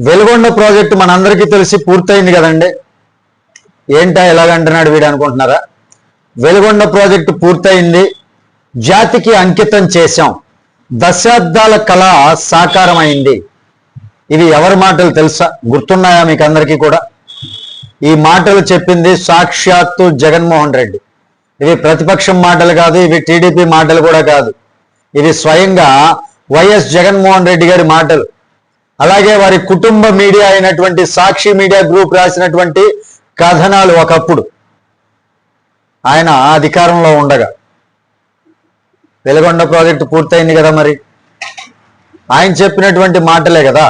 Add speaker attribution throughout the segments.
Speaker 1: Veligonda project మనందరికీ తెలిసి పూర్తయింది కదండి. ఏంటా ఎలాగంటున్నాడు వీడు అనుకుంటున్నారా? వెలుగొండ ప్రాజెక్టు పూర్తయింది, జాతికి అంకితం చేశాం, దశాబ్దాల కళ సాకారమైంది. ఇవి ఎవరి మాటలు తెలుసా? గుర్తున్నాయా మీకు అందరికీ కూడా? ఈ మాటలు చెప్పింది సాక్షాత్తు జగన్మోహన్ రెడ్డి. ఇవి ప్రతిపక్షం మాటలు కాదు, ఇవి టీడీపీ మాటలు కూడా కాదు. ఇవి స్వయంగా వైఎస్ జగన్మోహన్ రెడ్డి గారి మాటలు. అలాగే వారి కుటుంబ మీడియా అయినటువంటి సాక్షి మీడియా గ్రూప్ రాసినటువంటి కథనాలు ఒకప్పుడు ఆయన అధికారంలో ఉండగా. వెలుగొండ ప్రాజెక్టు పూర్తయింది కదా, మరి ఆయన చెప్పినటువంటి మాటలే కదా,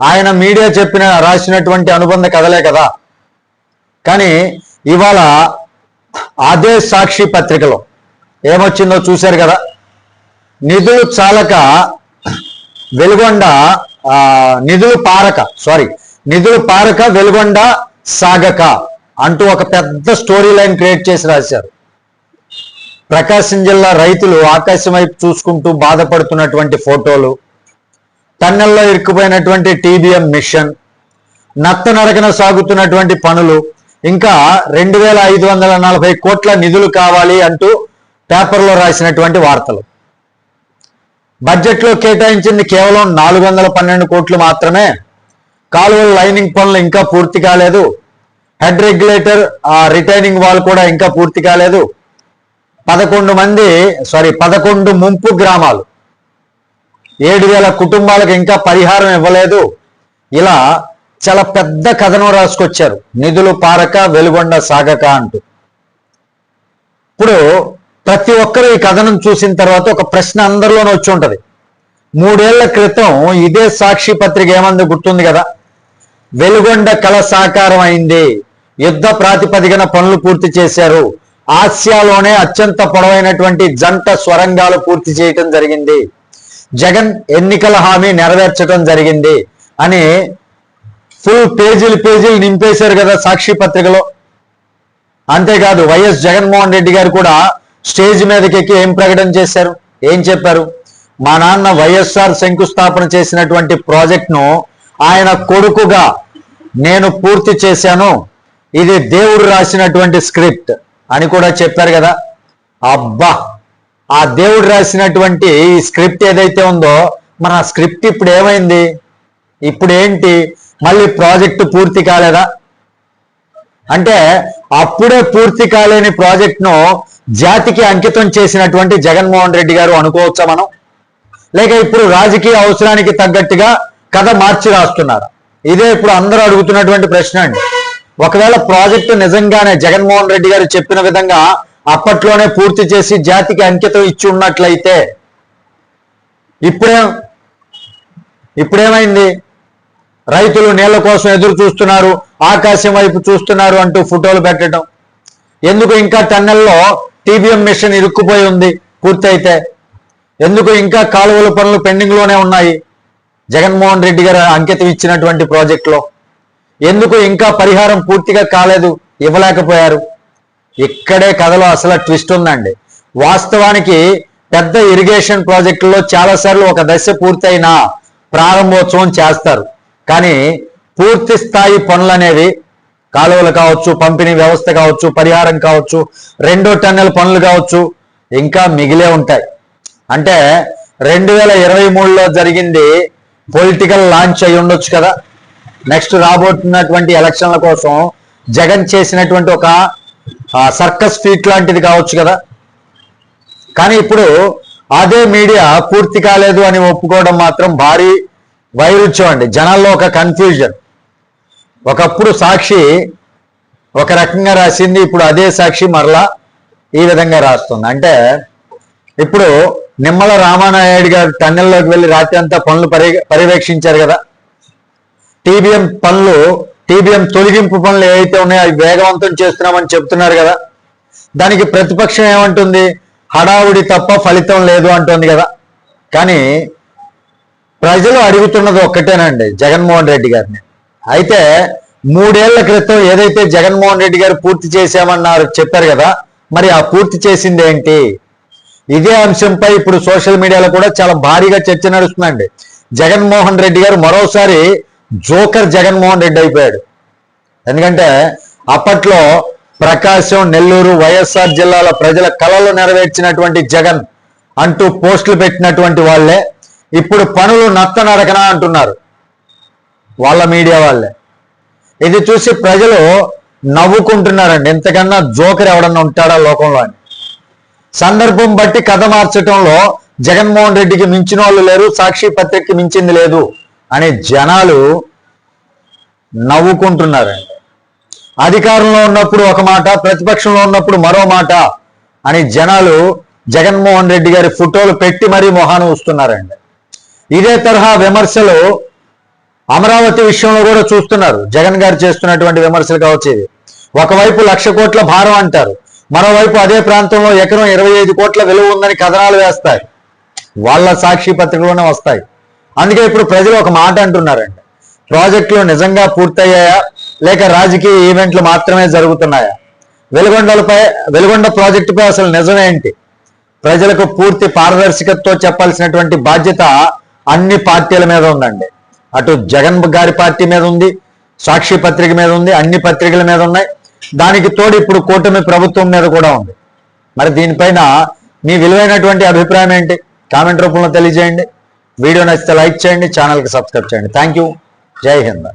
Speaker 1: ఆయన మీడియా రాసినటువంటి అనుబంధ కథలే కదా. కానీ ఇవాళ అదే సాక్షి పత్రికలో ఏమొచ్చిందో చూశారు కదా. నిధులు చాలక వెలుగొండ నిధులు పారక వెలుగొండ సాగక అంటూ ఒక పెద్ద స్టోరీ లైన్ క్రియేట్ చేసి రాశారు. ప్రకాశం జిల్లా రైతులు ఆకాశం వైపు చూసుకుంటూ బాధపడుతున్నటువంటి ఫోటోలు, టన్నెల్లో ఇరుక్కుపోయినటువంటి టీబీఎం మిషన్, నత్తనడకన సాగుతున్నటువంటి పనులు, ఇంకా 2540 కోట్ల నిధులు కావాలి అంటూ పేపర్లో రాసినటువంటి వార్తలు. బడ్జెట్లో కేటాయించింది కేవలం 412 కోట్లు మాత్రమే. కాలువల లైనింగ్ పనులు ఇంకా పూర్తి కాలేదు. హెడ్ రెగ్యులేటర్ రిటైనింగ్ వాల్ కూడా ఇంకా పూర్తి కాలేదు. 11 ముంపు గ్రామాలు, 7,000 కుటుంబాలకు ఇంకా పరిహారం ఇవ్వలేదు. ఇలా చాలా పెద్ద కథనం రాసుకొచ్చారు, నిధులు పారక వెలుగొండ సాగక అంటూ. ఇప్పుడు ప్రతి ఒక్కరు ఈ కథనం చూసిన తర్వాత ఒక ప్రశ్న అందరిలోనూ వచ్చి ఉంటది. 3 ఏళ్ల క్రితం ఇదే సాక్షి పత్రిక ఏమంది గుర్తుంది కదా? వెలుగొండ కళ సాకారం అయింది, యుద్ధ ప్రాతిపదికన పనులు పూర్తి చేశారు, ఆసియాలోనే అత్యంత పొడవైనటువంటి జంట స్వరంగాలు పూర్తి చేయటం జరిగింది, జగన్ ఎన్నికల హామీ నెరవేర్చడం జరిగింది అని ఫుల్ పేజీలు నింపేశారు కదా సాక్షి పత్రికలో. అంతేకాదు వైఎస్ జగన్మోహన్ రెడ్డి గారు కూడా స్టేజ్ మీదకి ఎక్కి ఏం ప్రకటన చేశారు, ఏం చెప్పారు? మా నాన్న వైఎస్ఆర్ శంకుస్థాపన చేసినటువంటి ప్రాజెక్ట్ను ఆయన కొడుకుగా నేను పూర్తి చేశాను, ఇది దేవుడు రాసినటువంటి స్క్రిప్ట్ అని కూడా చెప్పారు కదా. అబ్బా, ఆ దేవుడు రాసినటువంటి ఈ స్క్రిప్ట్ ఏదైతే ఉందో, మన ఆ స్క్రిప్ట్ ఇప్పుడు ఏమైంది? ఇప్పుడు ఏంటి? మళ్ళీ ప్రాజెక్టు పూర్తి కాలేదా? అంటే అప్పుడే పూర్తి కాలేని ప్రాజెక్టును జాతికి అంకితం చేసినటువంటి జగన్మోహన్ రెడ్డి గారు అనుకోవచ్చా మనం? లేక ఇప్పుడు రాజకీయ అవసరానికి తగ్గట్టుగా కథ మార్చి రాస్తున్నారు? ఇదే ఇప్పుడు అందరూ అడుగుతున్నటువంటి ప్రశ్న అండి. ఒకవేళ ప్రాజెక్టు నిజంగానే జగన్మోహన్ రెడ్డి గారు చెప్పిన విధంగా అప్పట్లోనే పూర్తి చేసి జాతికి అంకితం ఇచ్చి ఉన్నట్లయితే ఇప్పుడేమైంది? రైతులు నీళ్ల కోసం ఎదురు చూస్తున్నారు, ఆకాశం వైపు చూస్తున్నారు అంటూ ఫోటోలు పెట్టడం ఎందుకు? ఇంకా టన్నెల్లో టీబీఎం మిషన్ ఇరుక్కుపోయి ఉంది, పూర్తయితే ఎందుకు? ఇంకా కాలువల పనులు పెండింగ్ లోనే ఉన్నాయి జగన్మోహన్ రెడ్డి గారు అంకితం ఇచ్చినటువంటి ప్రాజెక్టులో. ఎందుకు ఇంకా పరిహారం పూర్తిగా కాలేదు, ఇవ్వలేకపోయారు? ఇక్కడే కథలో అసలు ట్విస్ట్ ఉందండి. వాస్తవానికి పెద్ద ఇరిగేషన్ ప్రాజెక్టుల్లో చాలాసార్లు ఒక దశ పూర్తయినా ప్రారంభోత్సవం చేస్తారు, కానీ పూర్తి స్థాయి పనులు అనేవి, కాలువలు కావచ్చు, పంపిణీ వ్యవస్థ కావచ్చు, పరిహారం కావచ్చు, 2వ టన్నెల్ పనులు కావచ్చు, ఇంకా మిగిలే ఉంటాయి. అంటే 2023లో జరిగింది పొలిటికల్ లాంచ్ అయి ఉండొచ్చు కదా. నెక్స్ట్ రాబోతున్నటువంటి ఎలక్షన్ల కోసం జగన్ చేసినటువంటి ఒక సర్కస్ ఫీట్ లాంటిది కావచ్చు కదా. కానీ ఇప్పుడు అదే మీడియా పూర్తి కాలేదు అని ఒప్పుకోవడం మాత్రం భారీ వైరుధ్యం అండి. జనాల్లో ఒక కన్ఫ్యూజన్. ఒకప్పుడు సాక్షి ఒక రకంగా రాసింది, ఇప్పుడు అదే సాక్షి మరలా ఈ విధంగా రాస్తుంది. అంటే ఇప్పుడు నిమ్మల రామానాయుడు గారు టన్నెల్లోకి వెళ్ళి రాత్రి అంతా పనులు పర్యవేక్షించారు కదా. టీబీఎం తొలగింపు పనులు ఏవైతే ఉన్నాయో అవి వేగవంతం చేస్తున్నామని చెప్తున్నారు కదా. దానికి ప్రతిపక్షం ఏమంటుంది? హడావుడి తప్ప ఫలితం లేదు అంటుంది కదా. కానీ ప్రజలు అడుగుతున్నది ఒక్కటేనండి, జగన్మోహన్ రెడ్డి గారిని. అయితే 3 ఏళ్ల క్రితం ఏదైతే జగన్మోహన్ రెడ్డి గారు పూర్తి చేశామన్నారు చెప్పారు కదా, మరి ఆ పూర్తి చేసింది ఏంటి? ఇదే అంశంపై ఇప్పుడు సోషల్ మీడియాలో కూడా చాలా భారీగా చర్చ నడుస్తుందండి. జగన్మోహన్ రెడ్డి గారు మరోసారి జోకర్ జగన్మోహన్ రెడ్డి అయిపోయాడు. ఎందుకంటే అప్పట్లో ప్రకాశం, నెల్లూరు, వైఎస్ఆర్ జిల్లాల ప్రజల కలలు నెరవేర్చినటువంటి జగన్ అంటూ పోస్టులు పెట్టినటువంటి వాళ్ళే ఇప్పుడు పనులు నత్తనడకనా అంటున్నారు వాళ్ళ మీడియా వాళ్ళే. ఇది చూసి ప్రజలు నవ్వుకుంటున్నారండి. ఇంతకన్నా జోకర్ ఎవడన్నా ఉంటాడా లోకంలో అని. సందర్భం బట్టి కథ మార్చడంలో జగన్మోహన్ రెడ్డికి మించిన వాళ్ళు లేరు, సాక్షి పత్రికకి మించింది లేదు అని జనాలు నవ్వుకుంటున్నారండి. అధికారంలో ఉన్నప్పుడు ఒక మాట, ప్రతిపక్షంలో ఉన్నప్పుడు మరో మాట అని జనాలు జగన్మోహన్ రెడ్డి గారి ఫోటోలు పెట్టి మరీ మొహాన వస్తున్నారండి. ఇదే తరహా విమర్శలు అమరావతి విషయంలో కూడా చూస్తున్నారు. జగన్ గారు చేస్తున్నటువంటి విమర్శలు కావచ్చు. ఇది ఒకవైపు 1,00,000 కోట్ల భారం అంటారు, మరోవైపు అదే ప్రాంతంలో ఎకరం 25 కోట్ల విలువ ఉందని కథనాలు వేస్తారు. వాళ్ళ సాక్షి పత్రికలోనే వస్తాయి. అందుకే ఇప్పుడు ప్రజలు ఒక మాట అంటున్నారండి, ప్రాజెక్టులు నిజంగా పూర్తయ్యాయా లేక రాజకీయ ఈవెంట్లు మాత్రమే జరుగుతున్నాయా? వెలుగొండ ప్రాజెక్టుపై అసలు నిజమేంటి? ప్రజలకు పూర్తి పారదర్శకతతో చెప్పాల్సినటువంటి బాధ్యత అన్ని పార్టీల మీద ఉందండి. అటు జగన్ గారి పార్టీ మీద ఉంది, సాక్షి పత్రిక మీద ఉంది, అన్ని పత్రికల మీద ఉన్నాయి. దానికి తోడు ఇప్పుడు కూటమి ప్రభుత్వం మీద కూడా ఉంది. మరి దీనిపైన మీ విలువైనటువంటి అభిప్రాయం ఏంటి? కామెంట్ రూపంలో తెలియజేయండి. వీడియో నచ్చితే లైక్ చేయండి, ఛానల్కి సబ్స్క్రైబ్ చేయండి. Thank you. జై హింద్.